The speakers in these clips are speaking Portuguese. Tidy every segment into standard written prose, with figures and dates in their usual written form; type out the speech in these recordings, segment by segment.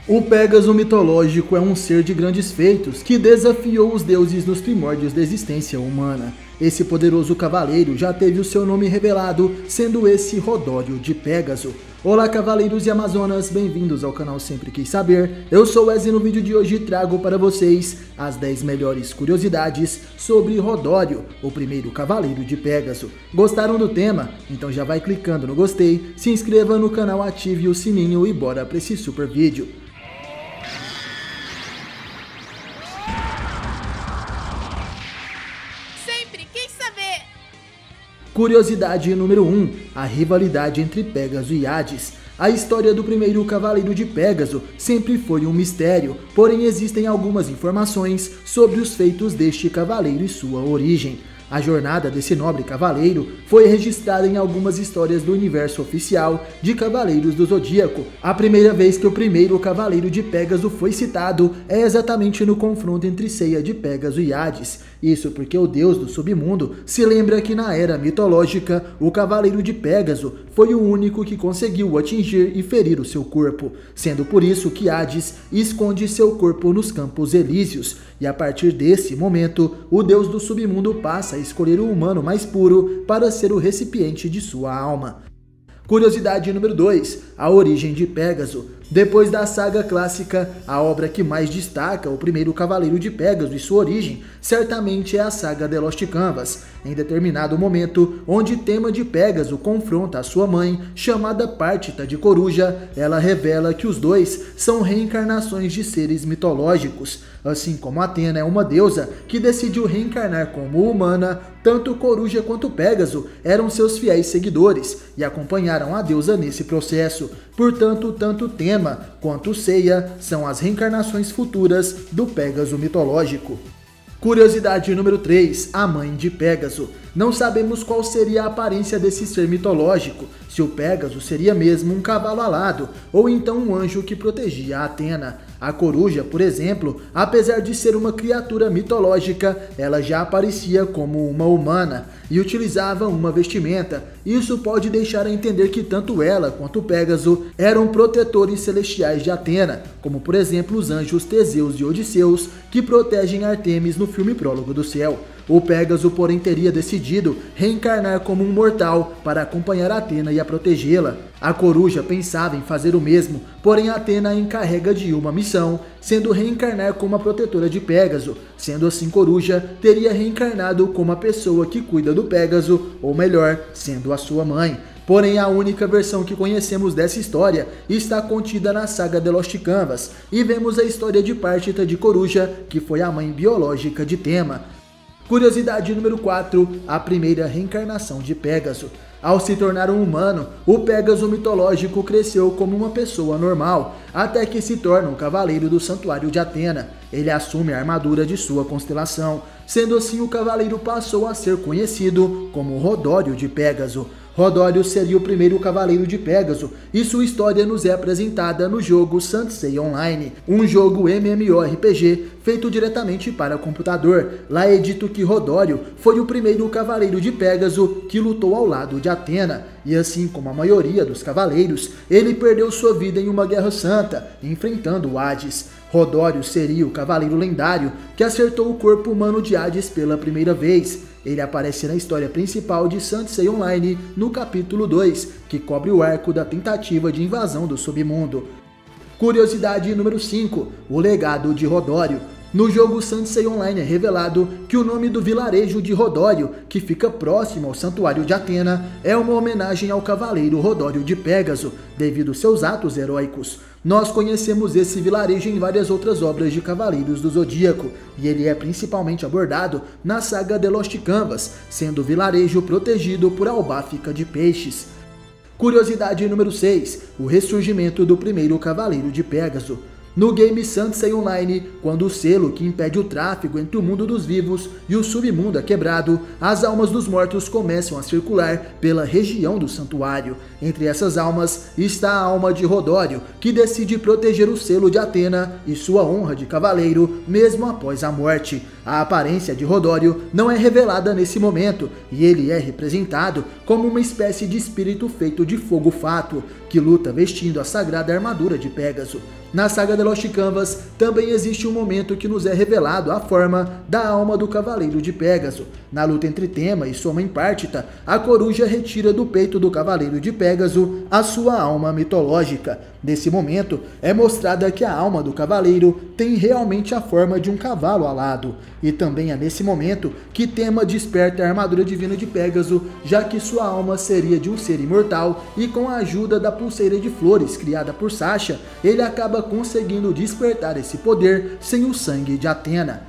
O Pégaso mitológico é um ser de grandes feitos que desafiou os deuses nos primórdios da existência humana. Esse poderoso cavaleiro já teve o seu nome revelado, sendo esse Rodório de Pégaso. Olá cavaleiros e amazonas, bem-vindos ao canal Sempre Quis Saber. Eu sou o Wesley e no vídeo de hoje trago para vocês as 10 melhores curiosidades sobre Rodório, o primeiro cavaleiro de Pégaso. Gostaram do tema? Então já vai clicando no gostei, se inscreva no canal, ative o sininho e bora para esse super vídeo. Curiosidade número 1, a rivalidade entre Pégaso e Hades. A história do primeiro cavaleiro de Pégaso sempre foi um mistério, porém existem algumas informações sobre os feitos deste cavaleiro e sua origem. A jornada desse nobre cavaleiro foi registrada em algumas histórias do universo oficial de Cavaleiros do Zodíaco. A primeira vez que o primeiro cavaleiro de Pégaso foi citado é exatamente no confronto entre Ceia de Pégaso e Hades. Isso porque o deus do submundo se lembra que na era mitológica, o cavaleiro de Pégaso foi o único que conseguiu atingir e ferir o seu corpo, sendo por isso que Hades esconde seu corpo nos Campos Elíseos, e a partir desse momento, o deus do submundo passa a escolher o humano mais puro para ser o recipiente de sua alma. Curiosidade número 2, a origem de Pégaso. Depois da saga clássica, a obra que mais destaca o primeiro cavaleiro de Pégaso e sua origem, certamente é a saga The Lost Canvas. Em determinado momento, onde Tema de Pégaso confronta a sua mãe, chamada Partita de Coruja, ela revela que os dois são reencarnações de seres mitológicos. Assim como Atena é uma deusa que decidiu reencarnar como humana, tanto Coruja quanto Pégaso eram seus fiéis seguidores e acompanharam a deusa nesse processo. Portanto, tanto Tema quanto Ceia são as reencarnações futuras do Pégaso mitológico. Curiosidade número 3, a mãe de Pégaso. Não sabemos qual seria a aparência desse ser mitológico, se o Pégaso seria mesmo um cavalo alado, ou então um anjo que protegia a Atena. A coruja, por exemplo, apesar de ser uma criatura mitológica, ela já aparecia como uma humana e utilizava uma vestimenta. Isso pode deixar a entender que tanto ela quanto o Pégaso eram protetores celestiais de Atena, como por exemplo os anjos Teseus e Odisseus, que protegem Ártemis no filme Prólogo do Céu. O Pégaso, porém, teria decidido reencarnar como um mortal para acompanhar Atena e a protegê-la. A coruja pensava em fazer o mesmo, porém Atena a encarrega de uma missão, sendo reencarnar como a protetora de Pégaso. Sendo assim, Coruja teria reencarnado como a pessoa que cuida do Pégaso, ou melhor, sendo a sua mãe. Porém, a única versão que conhecemos dessa história está contida na saga The Lost Canvas, e vemos a história de Partita de Coruja, que foi a mãe biológica de Tema. Curiosidade número 4, a primeira reencarnação de Pégaso. Ao se tornar um humano, o Pégaso mitológico cresceu como uma pessoa normal, até que se torna um cavaleiro do santuário de Atena. Ele assume a armadura de sua constelação, sendo assim o cavaleiro passou a ser conhecido como Rodório de Pégaso. Rodório seria o primeiro cavaleiro de Pégaso e sua história nos é apresentada no jogo Saint Seiya Online, um jogo MMORPG feito diretamente para computador. Lá é dito que Rodório foi o primeiro cavaleiro de Pégaso que lutou ao lado de Atena, e assim como a maioria dos cavaleiros, ele perdeu sua vida em uma guerra santa, enfrentando Hades. Rodório seria o cavaleiro lendário que acertou o corpo humano de Hades pela primeira vez. Ele aparece na história principal de Saint Seiya Online no capítulo 2, que cobre o arco da tentativa de invasão do submundo. Curiosidade número 5, o legado de Rodório. No jogo Saint Seiya Online é revelado que o nome do vilarejo de Rodório, que fica próximo ao santuário de Atena, é uma homenagem ao cavaleiro Rodório de Pégaso, devido aos seus atos heróicos. Nós conhecemos esse vilarejo em várias outras obras de Cavaleiros do Zodíaco, e ele é principalmente abordado na saga The Lost Canvas, sendo o vilarejo protegido por albáfica de peixes. Curiosidade número 6, o ressurgimento do primeiro cavaleiro de Pégaso. No game Saint Seiya Online, quando o selo que impede o tráfego entre o mundo dos vivos e o submundo é quebrado, as almas dos mortos começam a circular pela região do santuário. Entre essas almas está a alma de Rodório, que decide proteger o selo de Atena e sua honra de cavaleiro, mesmo após a morte. A aparência de Rodório não é revelada nesse momento, e ele é representado como uma espécie de espírito feito de fogo fátuo, que luta vestindo a sagrada armadura de Pégaso. Na saga The Lost Canvas também existe um momento que nos é revelado a forma da alma do Cavaleiro de Pégaso. Na luta entre Tema e sua mãe Partita, a coruja retira do peito do Cavaleiro de Pégaso a sua alma mitológica. Nesse momento é mostrada que a alma do cavaleiro tem realmente a forma de um cavalo alado. E também é nesse momento que Tema desperta a armadura divina de Pégaso, já que sua alma seria de um ser imortal, e com a ajuda da pulseira de flores criada por Sasha, ele acaba conseguindo despertar esse poder sem o sangue de Athena.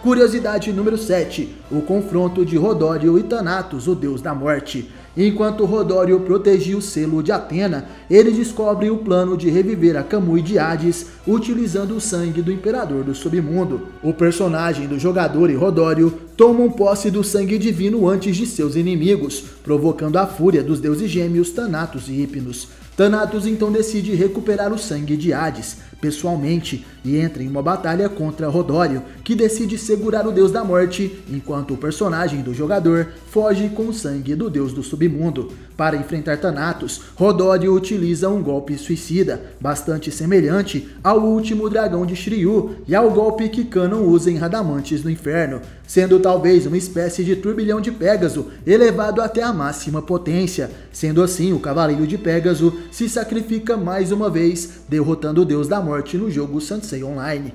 Curiosidade número 7. O confronto de Rodório e Thanatos, o deus da morte. Enquanto Rodório protegia o selo de Athena, ele descobre o plano de reviver a Kamui de Hades utilizando o sangue do Imperador do Submundo. O personagem do jogador e Rodório tomam posse do sangue divino antes de seus inimigos, provocando a fúria dos deuses gêmeos Thanatos e Hypnos. Thanatos então decide recuperar o sangue de Hades pessoalmente e entra em uma batalha contra Rodório, que decide segurar o deus da morte, enquanto o personagem do jogador foge com o sangue do deus do submundo. Para enfrentar Thanatos, Rodório utiliza um golpe suicida, bastante semelhante ao último dragão de Shiryu e ao golpe que Kanon usa em Radamantes no Inferno, sendo talvez uma espécie de turbilhão de Pégaso elevado até a máxima potência. Sendo assim, o Cavaleiro de Pégaso se sacrifica mais uma vez, derrotando o deus da morte no jogo Sansei Online.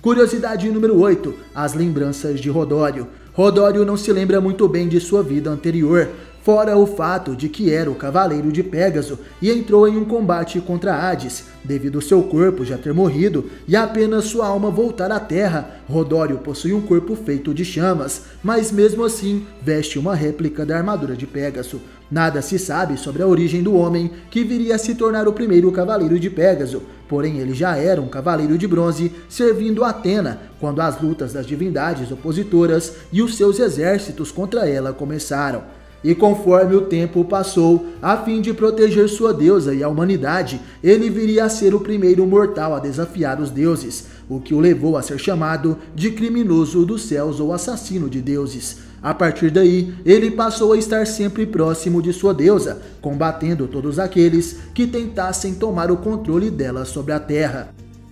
Curiosidade número 8. As lembranças de Rodório. Rodório não se lembra muito bem de sua vida anterior, fora o fato de que era o Cavaleiro de Pégaso e entrou em um combate contra Hades. Devido ao seu corpo já ter morrido e apenas sua alma voltar à Terra, Rodório possui um corpo feito de chamas, mas mesmo assim veste uma réplica da armadura de Pégaso. Nada se sabe sobre a origem do homem que viria a se tornar o primeiro Cavaleiro de Pégaso, porém ele já era um Cavaleiro de Bronze servindo a Athena quando as lutas das divindades opositoras e os seus exércitos contra ela começaram. E conforme o tempo passou, a fim de proteger sua deusa e a humanidade, ele viria a ser o primeiro mortal a desafiar os deuses, o que o levou a ser chamado de criminoso dos céus ou assassino de deuses. A partir daí, ele passou a estar sempre próximo de sua deusa, combatendo todos aqueles que tentassem tomar o controle dela sobre a Terra.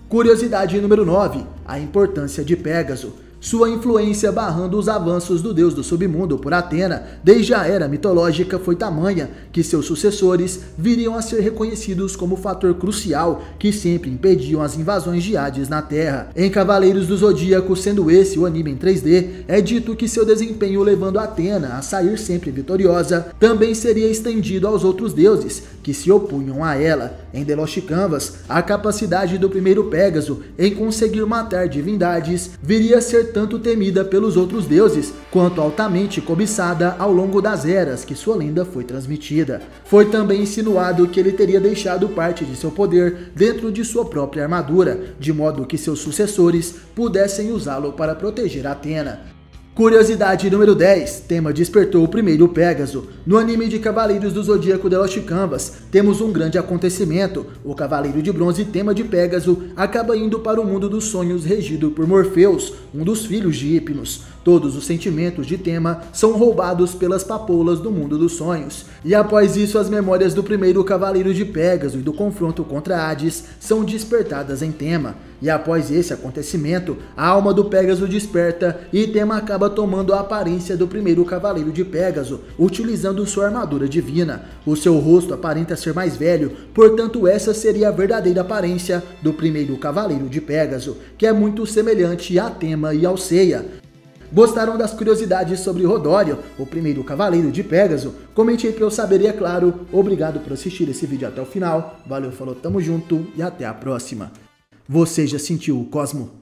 Curiosidade número 9. A importância de Pégaso. Sua influência barrando os avanços do deus do submundo por Athena desde a era mitológica foi tamanha que seus sucessores viriam a ser reconhecidos como fator crucial que sempre impediam as invasões de Hades na Terra. Em Cavaleiros do Zodíaco, sendo esse o anime em 3D, é dito que seu desempenho levando Athena a sair sempre vitoriosa também seria estendido aos outros deuses que se opunham a ela. Em The Lost Canvas, a capacidade do primeiro Pégaso em conseguir matar divindades viria a ser tanto temida pelos outros deuses, quanto altamente cobiçada ao longo das eras que sua lenda foi transmitida. Foi também insinuado que ele teria deixado parte de seu poder dentro de sua própria armadura, de modo que seus sucessores pudessem usá-lo para proteger Athena. Curiosidade número 10. Tema despertou o primeiro Pégaso. No anime de Cavaleiros do Zodíaco The Lost Canvas, temos um grande acontecimento. O Cavaleiro de Bronze Tema de Pégaso acaba indo para o mundo dos sonhos regido por Morpheus, um dos filhos de Hypnos. Todos os sentimentos de Tema são roubados pelas papoulas do mundo dos sonhos. E após isso, as memórias do primeiro Cavaleiro de Pégaso e do confronto contra Hades são despertadas em Tema. E após esse acontecimento, a alma do Pégaso desperta e Tema acaba tomando a aparência do primeiro Cavaleiro de Pégaso, utilizando sua armadura divina. O seu rosto aparenta ser mais velho, portanto essa seria a verdadeira aparência do primeiro Cavaleiro de Pégaso, que é muito semelhante a Tema e ao Seiya. Gostaram das curiosidades sobre Rodório, o primeiro Cavaleiro de Pégaso? Comente aí pra eu saber e é claro, obrigado por assistir esse vídeo até o final. Valeu, falou, tamo junto e até a próxima. Você já sentiu o Cosmo?